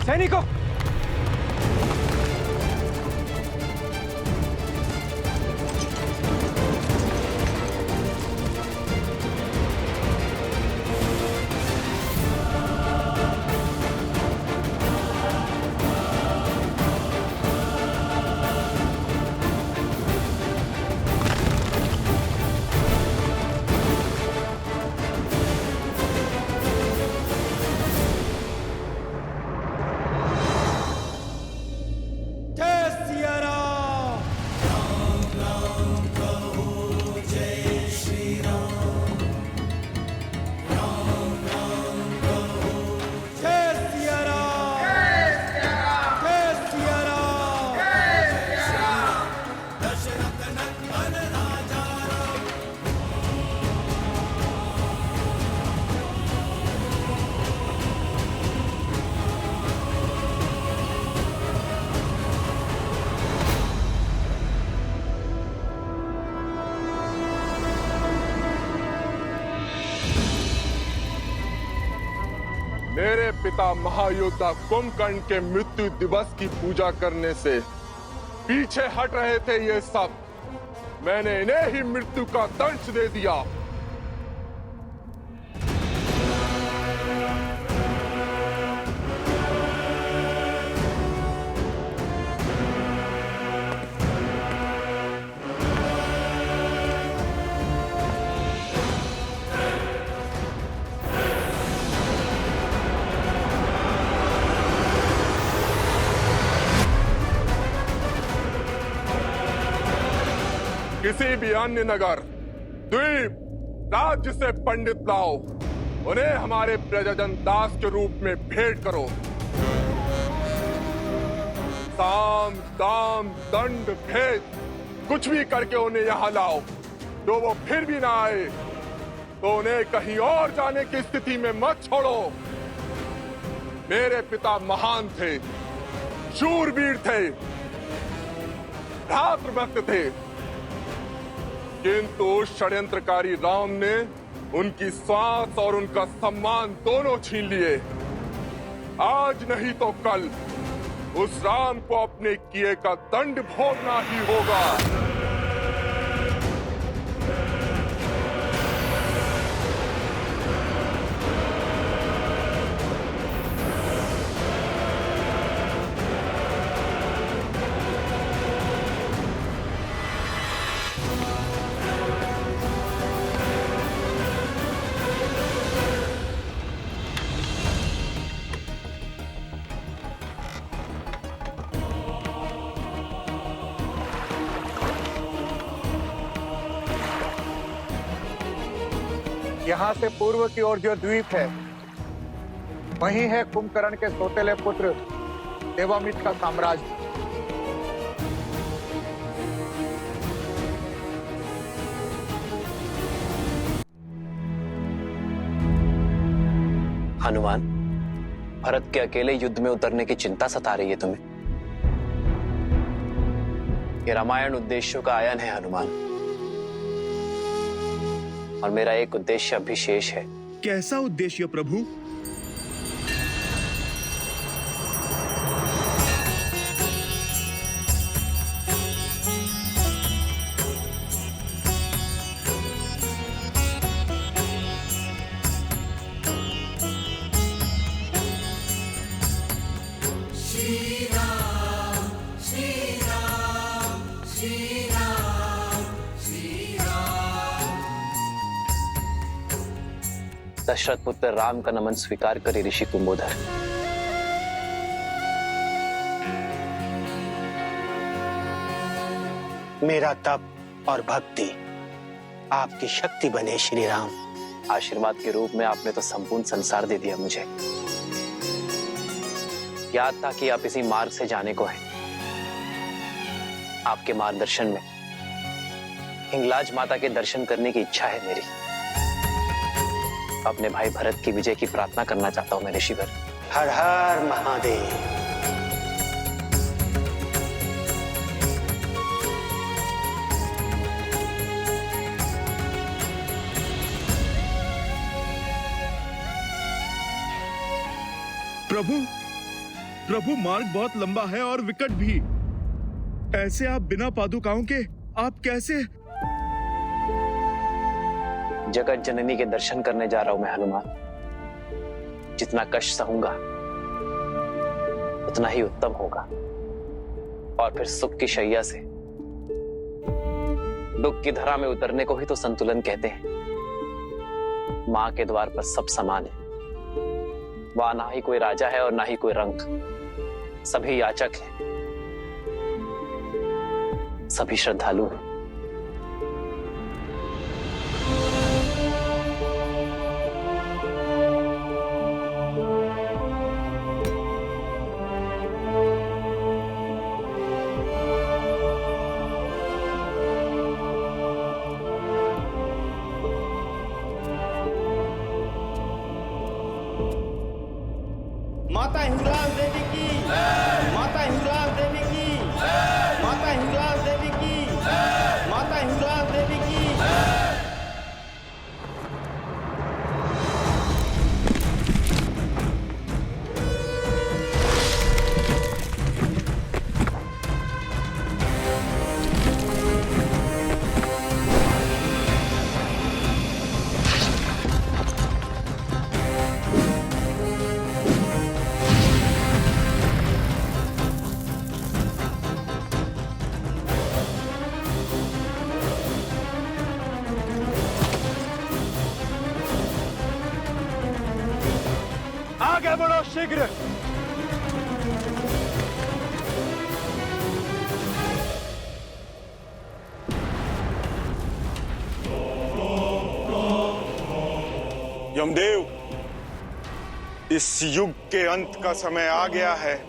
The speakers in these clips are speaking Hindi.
सैनिकों, मेरे पिता महायोद्धा कुंभकर्ण के मृत्यु दिवस की पूजा करने से पीछे हट रहे थे ये सब। मैंने इन्हें ही मृत्यु का दंश दे दिया। किसी भी अन्य नगर, द्वीप, राज्य से पंडित लाओ, उन्हें हमारे प्रजाजन दास के रूप में भेंट करो। साम, दाम, दंड, भेद कुछ भी करके उन्हें यहाँ लाओ। जो वो फिर भी ना आए तो उन्हें कहीं और जाने की स्थिति में मत छोड़ो। मेरे पिता महान थे, शूरवीर थे, भ्रातृभक्त थे, किंतु षड्यंत्रकारी राम ने उनकी सांस और उनका सम्मान दोनों छीन लिए। आज नहीं तो कल उस राम को अपने किए का दंड भोगना ही होगा। यहाँ से पूर्व की ओर जो द्वीप है, वही है कुंभकर्ण के सौतेले पुत्र देवामित का साम्राज्य। हनुमान, भरत के अकेले युद्ध में उतरने की चिंता सता रही है तुम्हें। ये रामायण उद्देश्यों का आयन है हनुमान, और मेरा एक उद्देश्य अभी शेष है। कैसा उद्देश्य प्रभु? दशरथ पुत्र राम का नमन स्वीकार करे ऋषि कुंभोधर। मेरा तप और भक्ति आपकी शक्ति बने श्री राम। आशीर्वाद के रूप में आपने तो संपूर्ण संसार दे दिया मुझे। याद था कि आप इसी मार्ग से जाने को हैं। आपके मार्गदर्शन में हिंगलाज माता के दर्शन करने की इच्छा है मेरी। अपने भाई भरत की विजय की प्रार्थना करना चाहता हूं मैं ऋषिवर। हर हर महादेव। प्रभु, प्रभु मार्ग बहुत लंबा है और विकट भी। ऐसे आप बिना पादुकाओं के आप कैसे? जगत जननी के दर्शन करने जा रहा हूं मैं हनुमान। जितना कष्ट सहूंगा उतना ही उत्तम होगा। और फिर सुख की शैया से दुख की धरा में उतरने को ही तो संतुलन कहते हैं। मां के द्वार पर सब समान है। वहां ना ही कोई राजा है और ना ही कोई रंक। सभी याचक हैं, सभी श्रद्धालु हैं। माता हिंगलाज देवी की, माता हिंगलाज देवी की, माता हिंगलाज देवी की, माता हिंगलाज देवी की। आगे बढ़ो शीघ्र। यमदेव, इस युग के अंत का समय आ गया है।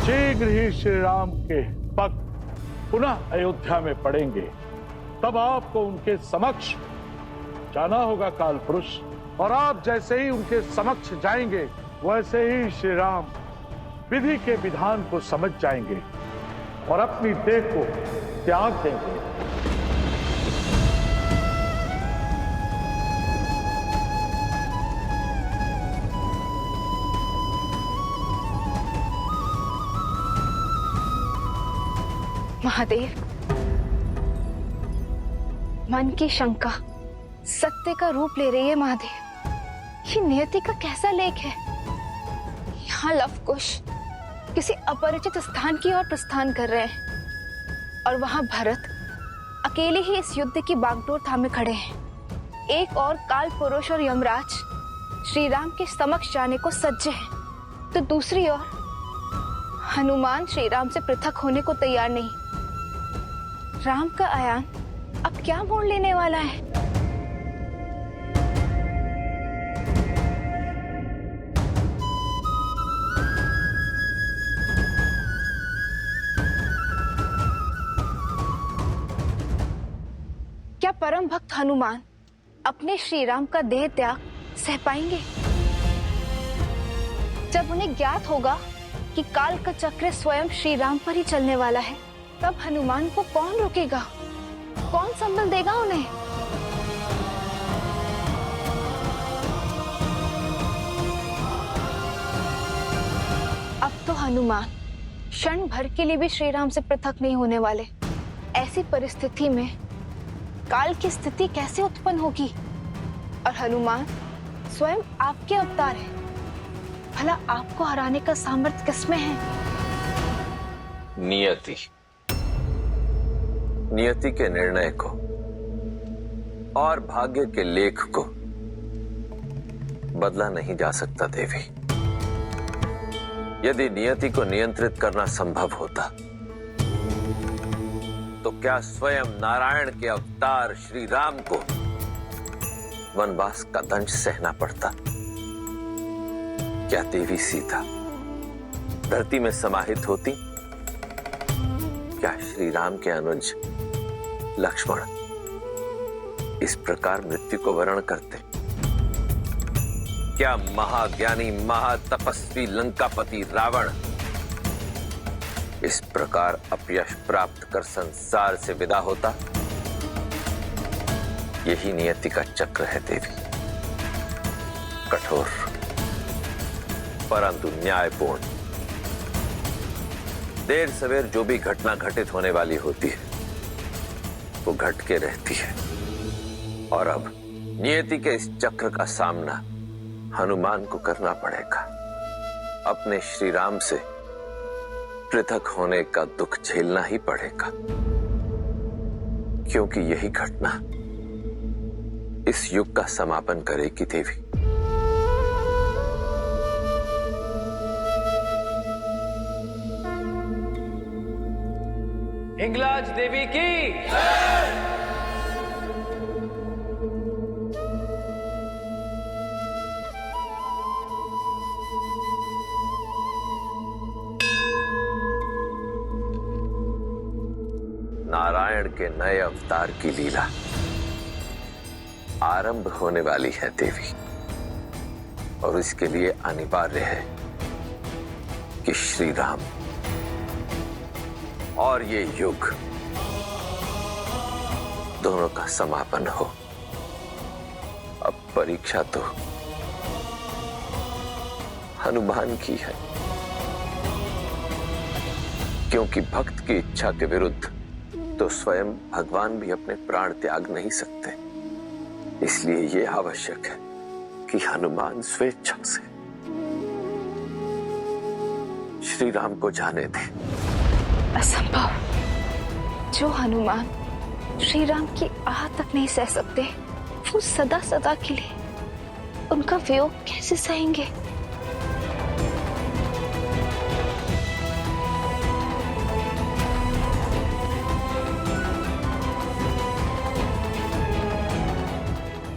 शीघ्र ही श्री राम के भक्त पुनः अयोध्या में पड़ेंगे। तब आपको उनके समक्ष जाना होगा काल पुरुष। और आप जैसे ही उनके समक्ष जाएंगे वैसे ही श्री राम विधि के विधान को समझ जाएंगे और अपनी देह को त्याग देंगे। महादेव, मन की शंका सत्य का रूप ले रही है। महादेव, ये नियति का कैसा लेख है? यहाँ लवकुश किसी अपरिचित स्थान की ओर प्रस्थान कर रहे हैं और वहां भरत अकेले ही इस युद्ध की बागडोर थामे खड़े हैं। एक और काल पुरुष और यमराज श्री राम के समक्ष जाने को सज्ज हैं, तो दूसरी ओर हनुमान श्री राम से पृथक होने को तैयार नहीं। राम का आयान अब क्या मोड़ लेने वाला है? क्या परम भक्त हनुमान अपने श्री राम का देह त्याग सह पाएंगे? जब उन्हें ज्ञात होगा कि काल का चक्र स्वयं श्री राम पर ही चलने वाला है, तब हनुमान को कौन रोकेगा? कौन संबल देगा उन्हें? अब तो हनुमान क्षण भर के लिए भी श्री राम से पृथक नहीं होने वाले। ऐसी परिस्थिति में काल की स्थिति कैसे उत्पन्न होगी? और हनुमान स्वयं आपके अवतार हैं। भला आपको हराने का सामर्थ्य किसमें है? नियति के निर्णय को और भाग्य के लेख को बदला नहीं जा सकता देवी। यदि नियति को नियंत्रित करना संभव होता तो क्या स्वयं नारायण के अवतार श्री राम को वनवास का दंश सहना पड़ता? क्या देवी सीता धरती में समाहित होती? क्या श्री राम के अनुज लक्ष्मण इस प्रकार मृत्यु को वरण करते? क्या महाज्ञानी महातपस्वी लंकापति रावण इस प्रकार अपयश प्राप्त कर संसार से विदा होता? यही नियति का चक्र है देवी। कठोर परंतु न्यायपूर्ण। देर सवेर जो भी घटना घटित होने वाली होती है वो घट के रहती है। और अब नियति के इस चक्र का सामना हनुमान को करना पड़ेगा। अपने श्री राम से पृथक होने का दुख झेलना ही पड़ेगा, क्योंकि यही घटना इस युग का समापन करेगी देवी। हिंगलाज देवी की नारायण के नए अवतार की लीला आरंभ होने वाली है देवी, और इसके लिए अनिवार्य है कि श्री राम और ये युग दोनों का समापन हो। अब परीक्षा तो हनुमान की है, क्योंकि भक्त की इच्छा के विरुद्ध तो स्वयं भगवान भी अपने प्राण त्याग नहीं सकते। इसलिए यह आवश्यक है कि हनुमान स्वेच्छा से श्री राम को जाने दे। असंभव। जो हनुमान श्री राम की आह तक नहीं सह सकते, वो सदा सदा के लिए उनका वियोग कैसे सहेंगे?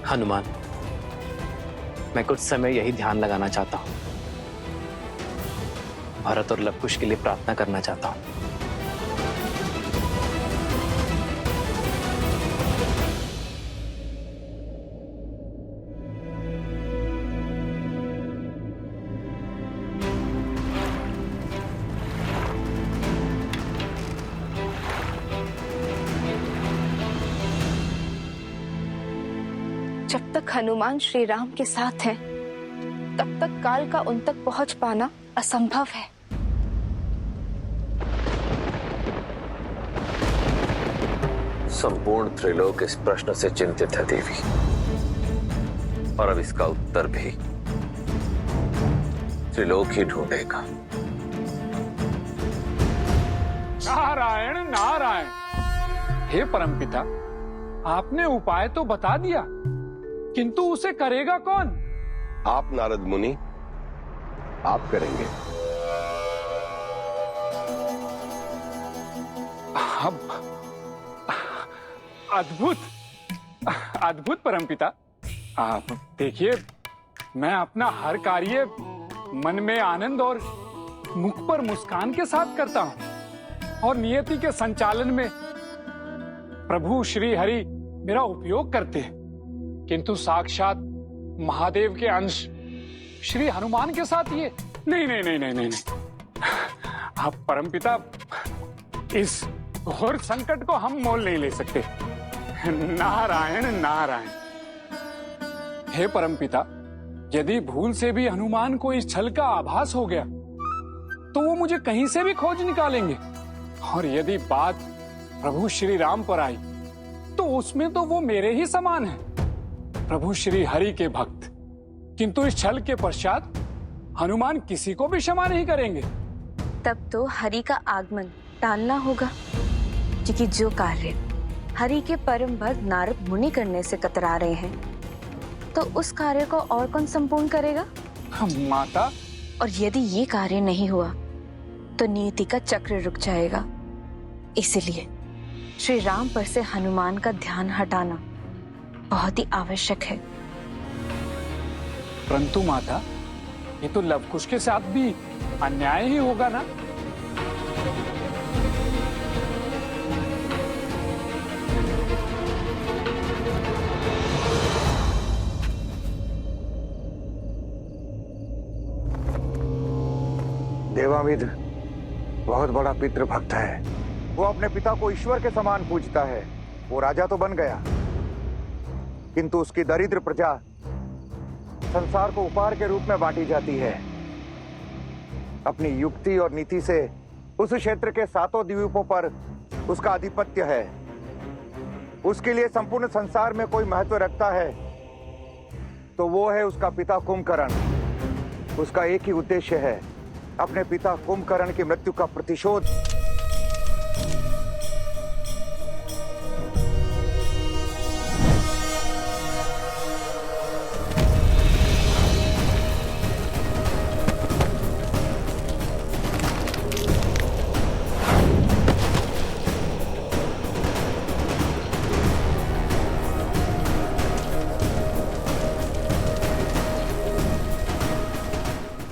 हनुमान, मैं कुछ समय यही ध्यान लगाना चाहता हूं। भरत और लवकुश के लिए प्रार्थना करना चाहता हूं। जब तक हनुमान श्री राम के साथ हैं, तब तक काल का उन तक पहुंच पाना असंभव है। संपूर्ण त्रिलोक इस प्रश्न से चिंतित है देवी, और अब इसका उत्तर भी त्रिलोक ही ढूंढेगा। नारायण नारायण। हे परमपिता, आपने उपाय तो बता दिया, किंतु उसे करेगा कौन? आप नारद मुनि, आप करेंगे। अब अद्भुत अद्भुत परमपिता। आप देखिए, मैं अपना हर कार्य मन में आनंद और मुख पर मुस्कान के साथ करता हूं, और नियति के संचालन में प्रभु श्री हरि मेरा उपयोग करते हैं। किंतु साक्षात महादेव के अंश श्री हनुमान के साथ ये नहीं नहीं नहीं नहीं नहीं, नहीं। आप परमपिता, इस घोर संकट को हम मोल नहीं ले सकते। नारायण नारायण। हे परमपिता, यदि भूल से भी हनुमान को इस छल का आभास हो गया तो वो मुझे कहीं से भी खोज निकालेंगे, और यदि बात प्रभु श्री राम पर आई तो उसमें तो वो मेरे ही समान है, प्रभु श्री हरि के भक्त। किंतु इस छल के पश्चात हनुमान किसी को भी क्षमा नहीं करेंगे। तब तो हरि का आगमन टालना होगा, क्योंकि जो कार्य हरि के परम भक्त नारद मुनि करने से कतरा रहे हैं, तो उस कार्य को और कौन संपूर्ण करेगा? माता, और यदि ये कार्य नहीं हुआ तो नियति का चक्र रुक जाएगा। इसलिए श्री राम पर से हनुमान का ध्यान हटाना बहुत ही आवश्यक है। परंतु माता, ये तो लवकुश के साथ भी अन्याय ही होगा ना? देवामित्र बहुत बड़ा पितृभक्त है। वो अपने पिता को ईश्वर के समान पूजता है। वो राजा तो बन गया, किंतु उसकी दरिद्र प्रजा संसार को उपहार के रूप में बांटी जाती है। अपनी युक्ति और नीति से उस क्षेत्र के 7 द्वीपों पर उसका आधिपत्य है। उसके लिए संपूर्ण संसार में कोई महत्व रखता है तो वो है उसका पिता कुंभकर्ण। उसका एक ही उद्देश्य है, अपने पिता कुंभकर्ण की मृत्यु का प्रतिशोध।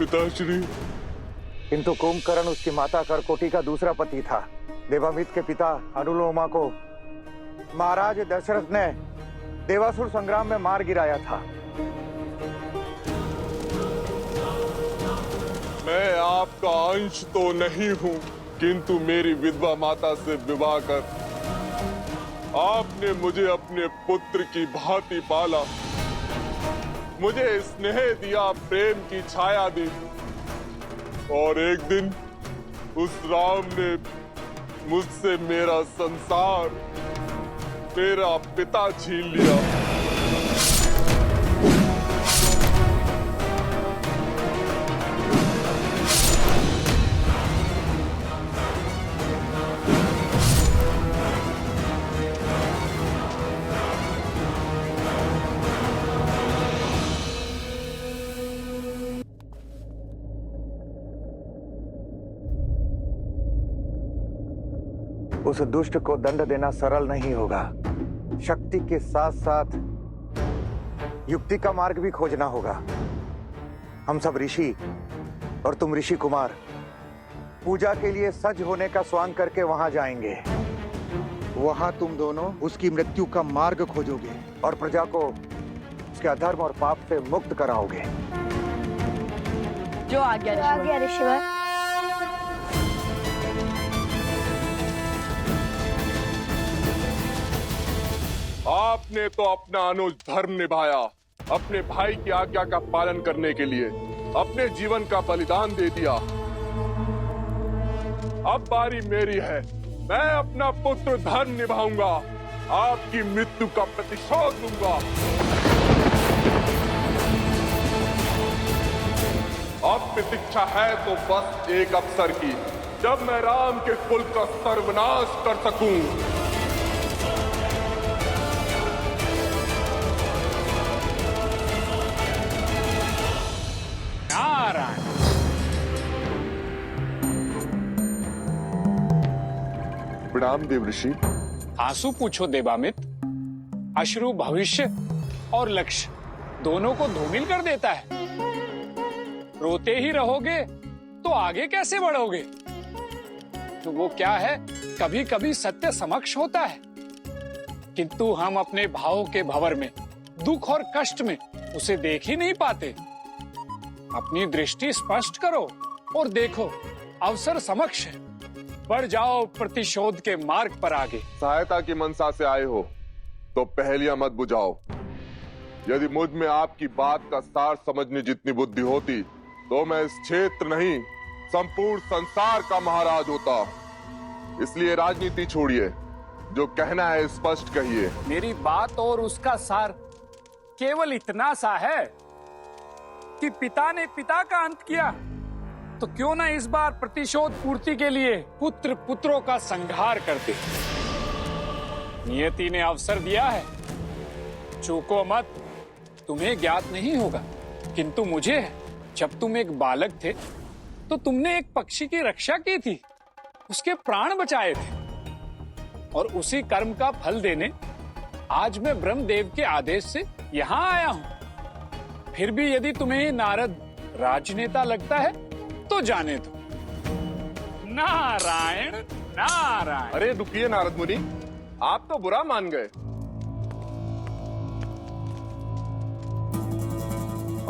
पिताश्री, किंतु कुंभकर्ण उसकी माता करकोटी का दूसरा पति था। देवामित्र के पिता अनुलोमा को महाराज दशरथ ने देवासुर संग्राम में मार गिराया था। मैं आपका अंश तो नहीं हूं, किंतु मेरी विधवा माता से विवाह कर आपने मुझे अपने पुत्र की भांति पाला, मुझे स्नेह दिया, प्रेम की छाया दी, और एक दिन उस राम ने मुझसे मेरा संसार, मेरा पिता छीन लिया। उस दुष्ट को दंड देना सरल नहीं होगा। शक्ति के साथ साथ युक्ति का मार्ग भी खोजना होगा। हम सब ऋषि और तुम ऋषि कुमार पूजा के लिए सज होने का स्वांग करके वहां जाएंगे। वहां तुम दोनों उसकी मृत्यु का मार्ग खोजोगे और प्रजा को उसके अधर्म और पाप से मुक्त कराओगे। जो आज्ञा ऋषिवर। आपने तो अपना अनुज धर्म निभाया, अपने भाई की आज्ञा का पालन करने के लिए अपने जीवन का बलिदान दे दिया। अब बारी मेरी है, मैं अपना पुत्र धर्म निभाऊंगा, आपकी मृत्यु का प्रतिशोध लूंगा। अब प्रतीक्षा है तो बस एक अवसर की, जब मैं राम के कुल का सर्वनाश कर सकूं। प्रणाम देव ऋषि। आंसू पूछो देवामित्र, अश्रु भविष्य और लक्ष्य दोनों को धूमिल कर देता है। रोते ही रहोगे तो आगे कैसे बढ़ोगे? तो वो क्या है, कभी कभी सत्य समक्ष होता है, किंतु हम अपने भावों के भंवर में, दुख और कष्ट में उसे देख ही नहीं पाते। अपनी दृष्टि स्पष्ट करो और देखो, अवसर समक्ष है, बढ़ जाओ प्रतिशोध के मार्ग पर आगे। सहायता की मनसा से आए हो, तो पहेलियां मत बुझाओ। यदि मुझ में आपकी बात का सार समझने जितनी बुद्धि होती तो मैं इस क्षेत्र नहीं संपूर्ण संसार का महाराज होता। इसलिए राजनीति छोड़िए, जो कहना है स्पष्ट कहिए। मेरी बात और उसका सार केवल इतना सा है कि पिता ने पिता का अंत किया, तो क्यों ना इस बार प्रतिशोध पूर्ति के लिए पुत्र पुत्रों का संहार करते। नियति ने अवसर दिया है, चूको मत। तुम्हें ज्ञात नहीं होगा, किंतु मुझे है। जब तुम एक बालक थे तो तुमने एक पक्षी की रक्षा की थी, उसके प्राण बचाए थे, और उसी कर्म का फल देने आज मैं ब्रह्मदेव के आदेश से यहाँ आया हूं। फिर भी यदि तुम्हें नारद राजनेता लगता है तो जाने दो। नारायण नारायण। अरे रुकिए नारद मुनि, आप तो बुरा मान गए।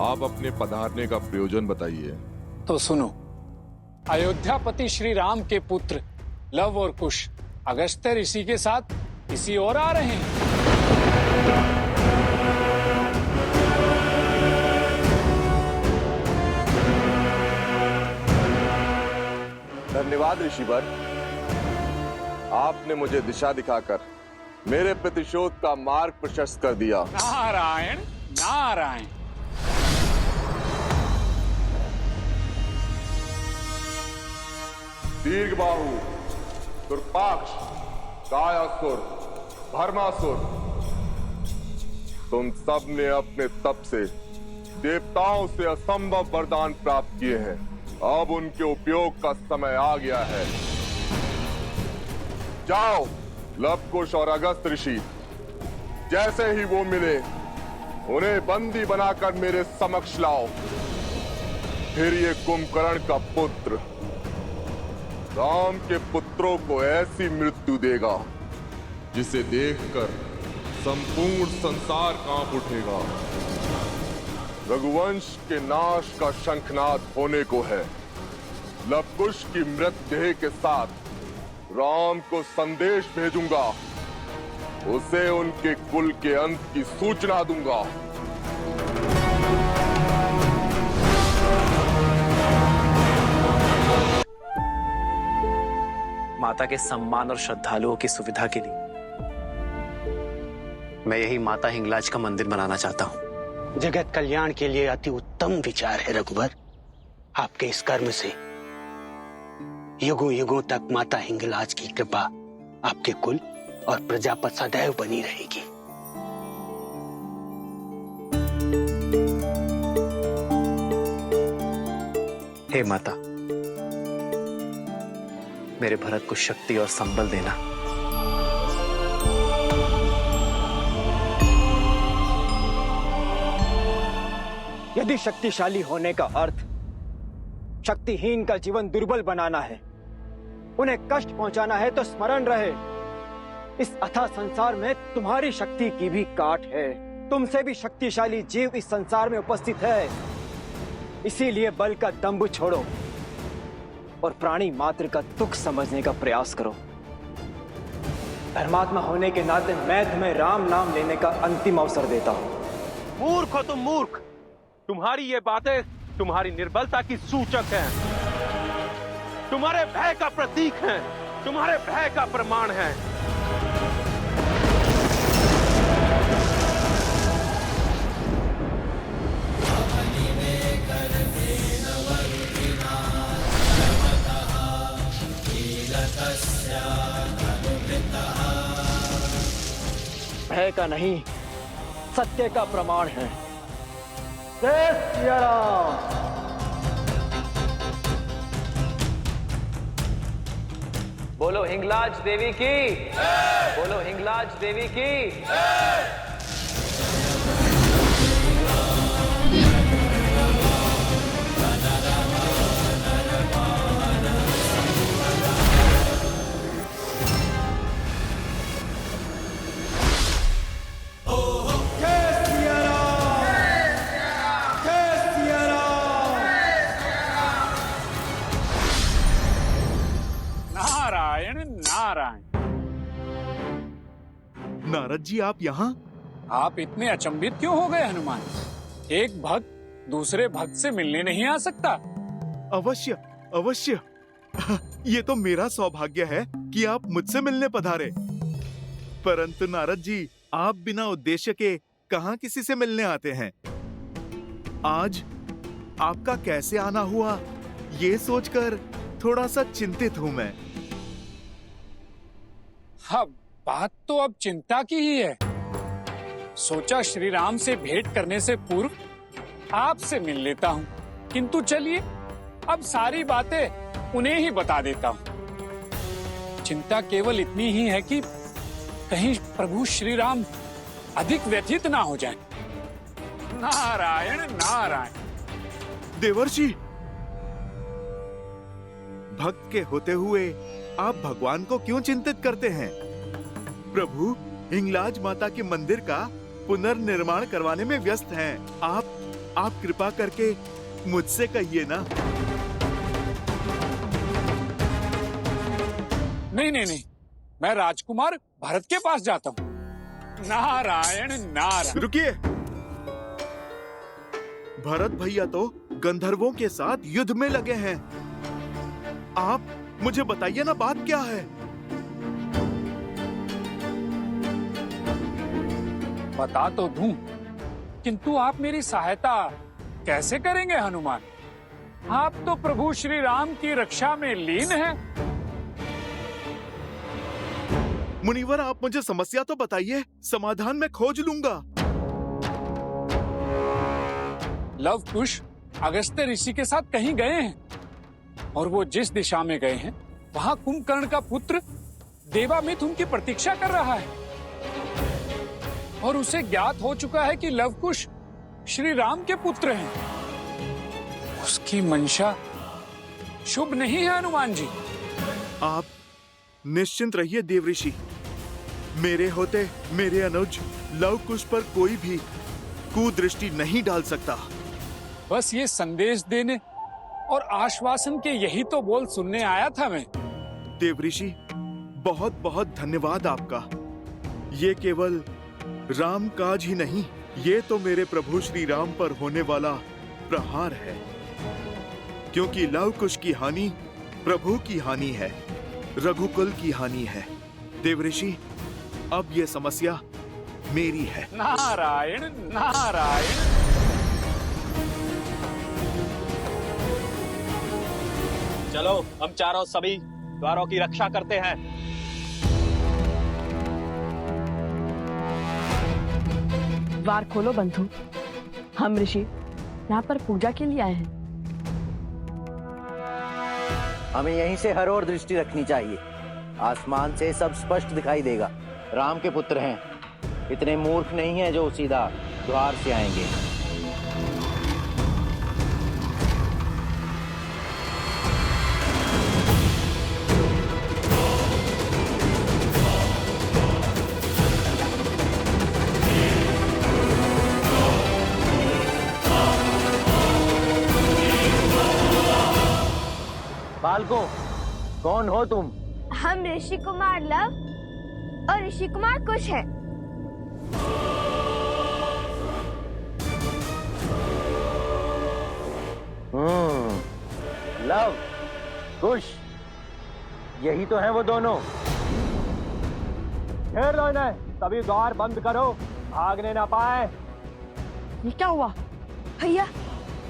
आप अपने पधारने का प्रयोजन बताइए। तो सुनो, अयोध्यापति श्री राम के पुत्र लव और कुश अगस्त्य ऋषि के साथ इसी ओर आ रहे हैं। धन्यवाद ऋषिवर, आपने मुझे दिशा दिखाकर मेरे प्रतिशोध का मार्ग प्रशस्त कर दिया। नारायण नारायण। दीर्घबाहु, दुर्पाक्ष, कायासुर, भर्मासुर, तुम सब ने अपने तप से देवताओं से असंभव वरदान प्राप्त किए हैं। अब उनके उपयोग का समय आ गया है। जाओ, लवकुश और अगस्त ऋषि, जैसे ही वो मिले उन्हें बंदी बनाकर मेरे समक्ष लाओ। फिर ये कुंभकर्ण का पुत्र राम के पुत्रों को ऐसी मृत्यु देगा जिसे देखकर संपूर्ण संसार कांप उठेगा। रघुवंश के नाश का शंखनाद होने को है। लवकुश की मृतदेह के साथ राम को संदेश भेजूंगा, उसे उनके कुल के अंत की सूचना दूंगा। माता के सम्मान और श्रद्धालुओं की सुविधा के लिए मैं यही माता हिंगलाज का मंदिर बनाना चाहता हूं। जगत कल्याण के लिए अति उत्तम विचार है रघुवर। आपके इस कर्म से युगों युगों तक माता हिंगलाज की कृपा आपके कुल और प्रजा पर सदैव बनी रहेगी। हे माता, मेरे भरत को शक्ति और संबल देना। यदि शक्तिशाली होने का अर्थ शक्तिहीन का जीवन दुर्बल बनाना है, उन्हें कष्ट पहुंचाना है, तो स्मरण रहे इस अथाह संसार में तुम्हारी शक्ति की भी काट है। तुमसे भी शक्तिशाली जीव इस संसार में उपस्थित है। इसीलिए बल का दंभ छोड़ो और प्राणी मात्र का दुख समझने का प्रयास करो। धर्मात्मा होने के नाते मैं तुम्हें राम नाम लेने का अंतिम अवसर देता हूं। मूर्ख हो तुम, मूर्ख। तुम्हारी ये बातें तुम्हारी निर्बलता की सूचक हैं, तुम्हारे भय का प्रतीक हैं, तुम्हारे भय का प्रमाण है। भय का नहीं, सत्य का प्रमाण है। जय सिया राम। बोलो हिंगलाज देवी की, बोलो हिंगलाज देवी की। नारद जी आप यहाँ? आप इतने अचंभित क्यों हो गए हनुमान? एक भक्त दूसरे भक्त से मिलने नहीं आ सकता? अवश्य अवश्य। ये तो मेरा सौभाग्य है कि आप मुझसे मिलने पधारे। परंतु नारद जी, आप बिना उद्देश्य के कहाँ किसी से मिलने आते हैं? आज आपका कैसे आना हुआ, ये सोचकर थोड़ा सा चिंतित हूँ मैं। हाँ, बात तो अब चिंता की ही है। सोचा श्री राम से भेंट करने से पूर्व आपसे मिल लेता हूँ, किंतु चलिए अब सारी बातें उन्हें ही बता देता हूँ। चिंता केवल इतनी ही है कि कहीं प्रभु श्री राम अधिक व्यथित ना हो जाएं। नारायण नारायण। देवर्षि, भक्त के होते हुए आप भगवान को क्यों चिंतित करते हैं? प्रभु हिंगलाज माता के मंदिर का पुनर्निर्माण करवाने में व्यस्त हैं। आप कृपा करके मुझसे कहिए ना। नहीं, मैं राजकुमार भरत के पास जाता हूँ। नारायण नारायण। रुकिए, भरत भैया तो गंधर्वों के साथ युद्ध में लगे हैं। आप मुझे बताइए ना, बात क्या है? बता तो दूं, किंतु आप मेरी सहायता कैसे करेंगे हनुमान? आप तो प्रभु श्री राम की रक्षा में लीन हैं। मुनिवर, आप मुझे समस्या तो बताइए, समाधान मैं खोज लूंगा। लव कुश अगस्त्य ऋषि के साथ कहीं गए हैं, और वो जिस दिशा में गए हैं वहां कुंभकर्ण का पुत्र देवामित उनकी प्रतीक्षा कर रहा है, और उसे ज्ञात हो चुका है कि लव कुश श्री राम के पुत्र हैं। उसकी मंशा शुभ नहीं है हनुमान जी। आप निश्चिंत रहिए देवऋषि। मेरे होते मेरे अनुज लव कुश पर कोई भी कुदृष्टि नहीं डाल सकता। बस ये संदेश देने और आश्वासन के यही तो बोल सुनने आया था मैं। देवऋषि, बहुत बहुत धन्यवाद आपका। ये केवल राम काज ही नहीं, ये तो मेरे प्रभु श्री राम पर होने वाला प्रहार है, क्योंकि लव कुश की हानि प्रभु की हानि है, रघुकुल की हानि है। देवऋषि, अब ये समस्या मेरी है। नारायण नारायण। चलो हम चारों सभी द्वारों की रक्षा करते हैं। द्वार खोलो बंधु, हम ऋषि यहाँ पर पूजा के लिए आए हैं। हमें यहीं से हर ओर दृष्टि रखनी चाहिए। आसमान से सब स्पष्ट दिखाई देगा। राम के पुत्र हैं, इतने मूर्ख नहीं हैं जो सीधा द्वार से आएंगे। बालकों, कौन हो तुम? हम ऋषि कुमार लव और ऋषि कुमार कुश हैं। लव, कुश, यही तो हैं वो दोनों। घेर लो इन्हें, सभी द्वार बंद करो, भागने ना पाए। ये क्या हुआ? भैया,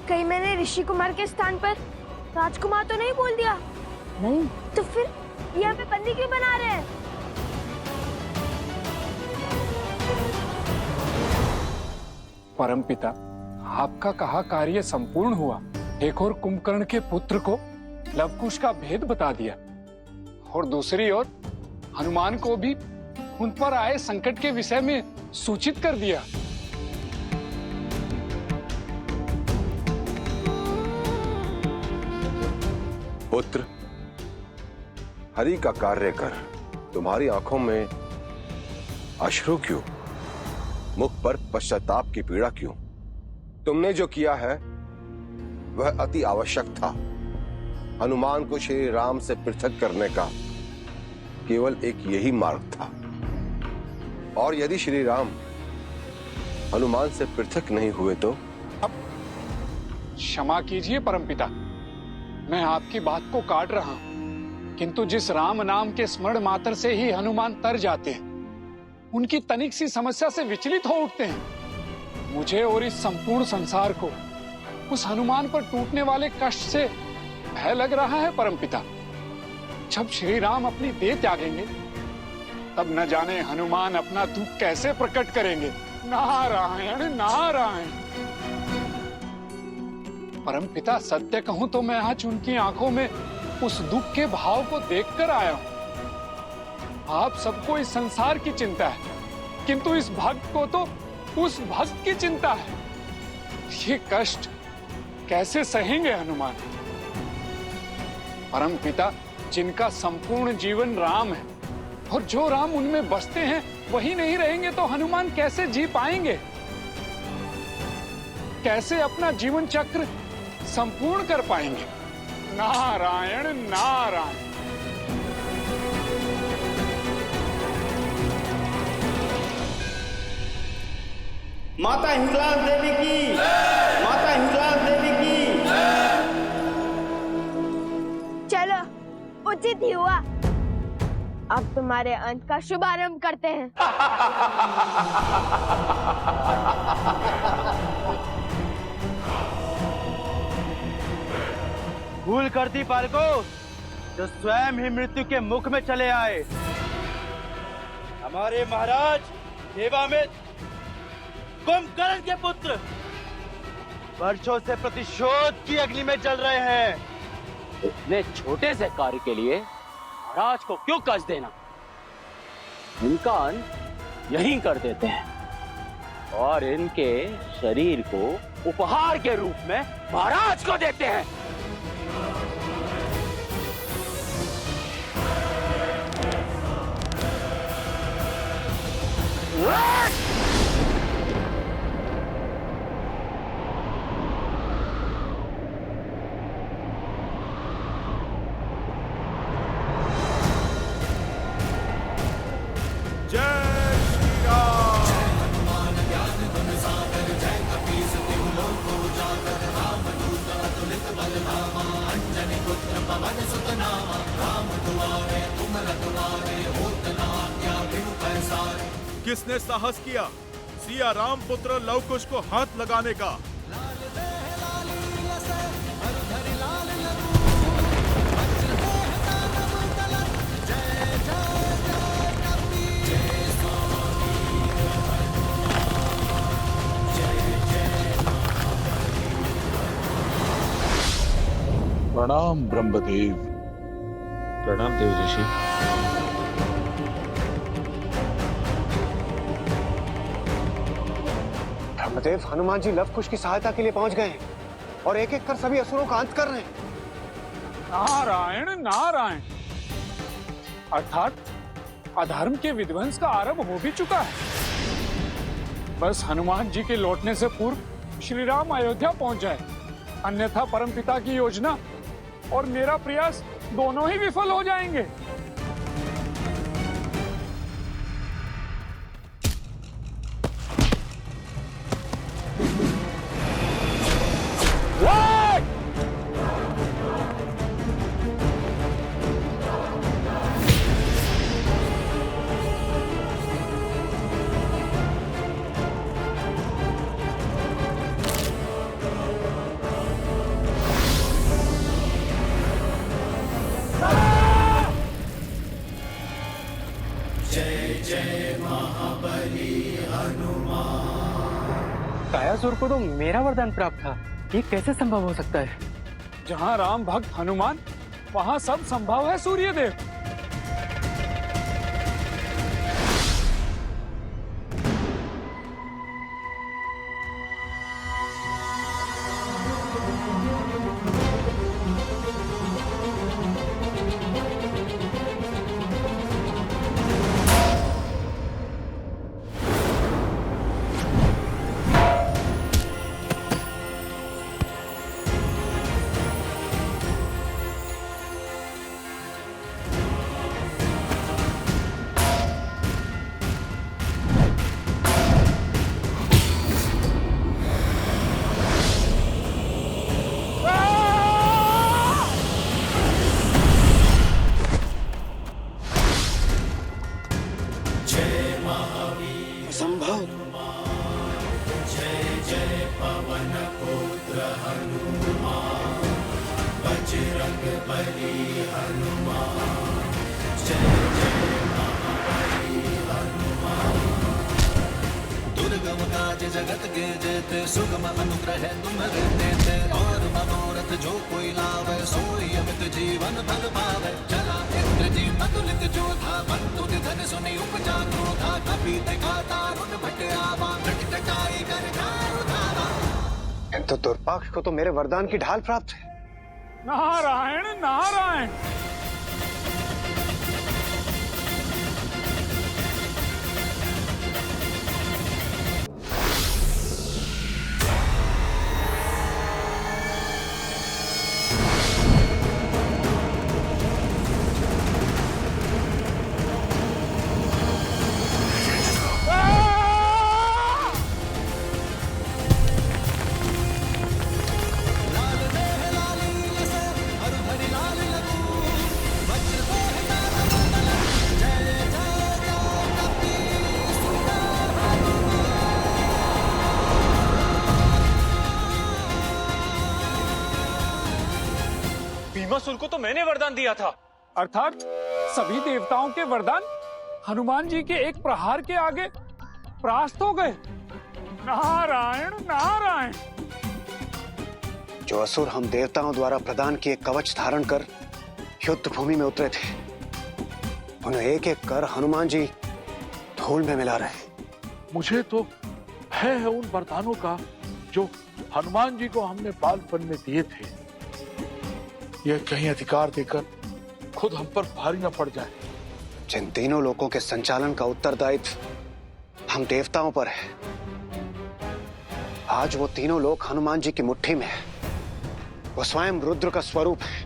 कहीं मैंने ऋषि कुमार के स्थान पर राजकुमार तो नहीं बोल दिया? नहीं। तो फिर यहाँ पे बंदी क्यों बना रहे हैं? परमपिता, आपका कहा कार्य संपूर्ण हुआ। एक और कुंभकर्ण के पुत्र को लवकुश का भेद बता दिया, और दूसरी ओर हनुमान को भी उन पर आए संकट के विषय में सूचित कर दिया। पुत्र, हरि का कार्य कर तुम्हारी आंखों में अश्रु क्यों? मुख पर पश्चाताप की पीड़ा क्यों? तुमने जो किया है वह अति आवश्यक था। हनुमान को श्री राम से पृथक करने का केवल एक यही मार्ग था। और यदि श्री राम हनुमान से पृथक नहीं हुए तो? क्षमा कीजिए परमपिता, मैं आपकी बात को काट रहा हूं, किंतु जिस राम नाम के स्मरण मात्र से ही हनुमान तर जाते हैं, उनकी तनिक सी समस्या से विचलित हो उठते हैं। मुझे और इस संपूर्ण संसार को उस हनुमान पर टूटने वाले कष्ट से भय लग रहा है परमपिता। जब श्री राम अपनी देह त्यागेंगे, तब न जाने हनुमान अपना दुख कैसे प्रकट करेंगे। नारायण नारायण। परमपिता, सत्य कहूं तो मैं आज उनकी आंखों में उस दुख के भाव को देखकर आया हूं। आप सबको इस संसार की चिंता है, किंतु इस भक्त को तो उस भक्त की चिंता है। ये कष्ट कैसे सहेंगे हनुमान? परमपिता, जिनका संपूर्ण जीवन राम है और जो राम उनमें बसते हैं वही नहीं रहेंगे तो हनुमान कैसे जी पाएंगे? कैसे अपना जीवन चक्र संपूर्ण कर पाएंगे? नारायण नारायण। माता हिंगलाज देवी की, माता हिंगलाज देवी की। चलो, उचित ही हुआ। अब तुम्हारे अंत का शुभारंभ करते हैं। भूल करती पालको, जो स्वयं ही मृत्यु के मुख में चले आए। हमारे महाराज देवामित्र, कुंभकर्ण के पुत्र, वर्षों से प्रतिशोध की अग्नि में जल रहे हैं। इतने छोटे से कार्य के लिए महाराज को क्यों कष्ट देना? इनका अंत यहीं कर देते हैं और इनके शरीर को उपहार के रूप में महाराज को देते हैं। किसने साहस किया सिया राम पुत्र लव कुश को हाथ लगाने का? प्रणाम ब्रह्मदेव। प्रणाम देव ऋषि। ब्रह्मदेव, हनुमान जी लव कुश की सहायता के लिए पहुंच गए हैं और एक एक कर सभी असुरों का अंत कर रहे हैं। नारायण नारायण। अर्थात अधर्म के विध्वंस का आरंभ हो भी चुका है। बस हनुमान जी के लौटने से पूर्व श्री राम अयोध्या पहुंच जाए, अन्यथा परमपिता की योजना और मेरा प्रयास दोनों ही विफल हो जाएंगे। कायासुर को तो मेरा वरदान प्राप्त था, ये कैसे संभव हो सकता है? जहां राम भक्त हनुमान, वहां सब संभव है सूर्यदेव। असंभव। जय जय पवन पुत्र हनुमान, बजरंग बली हनुमान, जय जय महाबली हनुमान। दुर्गम काज जगत के जेते, सुगम अनुग्रह तुम्हारे देते, और मनोरथ जो कोई लावे, सोई अमित जीवन फल पावे। चला इंद्रजीत अतुलित जो था, बंधु निधन सुनी उपजा क्रोधा, कपि देखा तारुण भट आवा, टटटाई कर ठार धावा। तो दुर्पाक्ष को तो मेरे वरदान की ढाल प्राप्त है। नारायण नारायण। भीमासुर को तो मैंने वरदान दिया था, अर्थात सभी देवताओं के वरदान हनुमान जी के एक प्रहार के आगे परास्त हो गए। नारायण नारायण। जो असुर हम देवताओं द्वारा प्रदान किए कवच धारण कर युद्ध भूमि में उतरे थे, उन्हें एक एक कर हनुमान जी धूल में मिला रहे। मुझे तो भय है उन वरदानों का जो हनुमान जी को हमने बालपन में दिए थे। यह कहीं अधिकार देकर खुद हम पर भारी न पड़ जाए। जिन तीनों लोकों के संचालन का उत्तरदायित्व हम देवताओं पर है, आज वो तीनों लोग हनुमान जी की मुट्ठी में है। वो स्वयं रुद्र का स्वरूप है।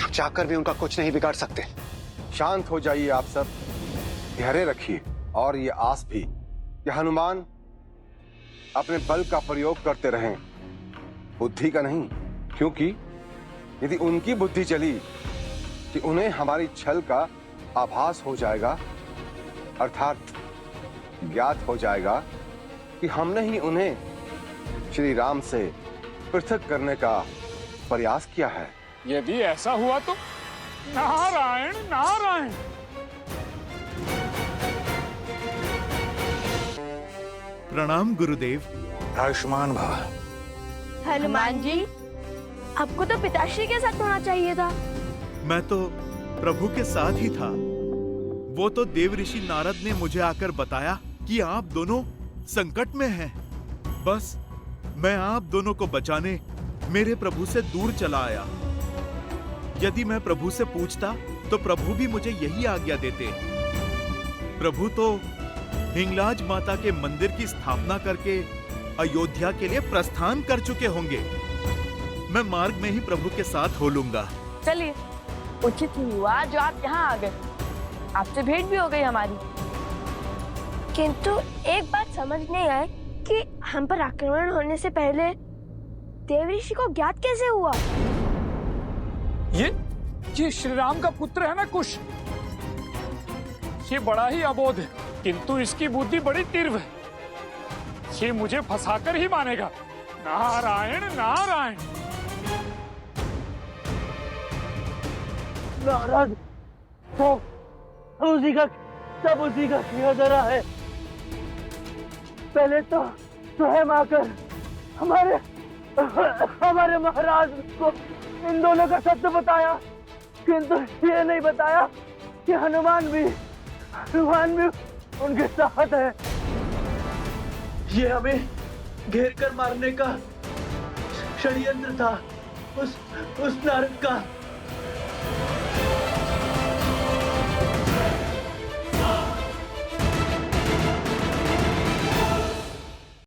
हम चाहकर भी उनका कुछ नहीं बिगाड़ सकते। शांत हो जाइए आप सब, धैर्य रखिए और ये आस भी कि हनुमान अपने बल का प्रयोग करते रहें, बुद्धि का नहीं। क्योंकि यदि उनकी बुद्धि चली कि उन्हें हमारी छल का आभास हो जाएगा, अर्थात ज्ञात हो जाएगा कि हमने ही उन्हें श्री राम से पृथक करने का प्रयास किया है। यदि ऐसा हुआ तो नारायण नारायण। प्रणाम गुरुदेव। आयुष्मान भव। हनुमान जी, आपको तो पिताश्री के साथ होना चाहिए था। मैं तो प्रभु के साथ ही था। वो तो देव ऋषि नारद ने मुझे आकर बताया कि आप दोनों संकट में हैं। बस मैं आप दोनों को बचाने मेरे प्रभु से दूर चला आया। यदि मैं प्रभु से पूछता तो प्रभु भी मुझे यही आज्ञा देते। प्रभु तो हिंगलाज माता के मंदिर की स्थापना करके अयोध्या के लिए प्रस्थान कर चुके होंगे। मैं मार्ग में ही प्रभु के साथ हो लूंगा। चलिए, उचित ही हुआ जो आप यहाँ आ गए। आपसे भेंट भी हो गई हमारी। किंतु एक बात समझ नहीं आई कि हम पर आक्रमण होने से पहले देव ऋषि को ज्ञात कैसे हुआ? ये श्री राम का पुत्र है ना कुश। ये बड़ा ही अबोध है, किंतु इसकी बुद्धि बड़ी तीव्र है। ये मुझे फंसाकर ही मानेगा। नारायण नारायण। नारद, उसी का सब उसी का किया धरा है। पहले तो स्वयं आकर हमारे महाराज को इन दोनों का सत्य बताया, किंतु ये नहीं बताया कि हनुमान भी उनके साथ है। ये हमें घेर कर मारने का षड्यंत्र था उस नारद का।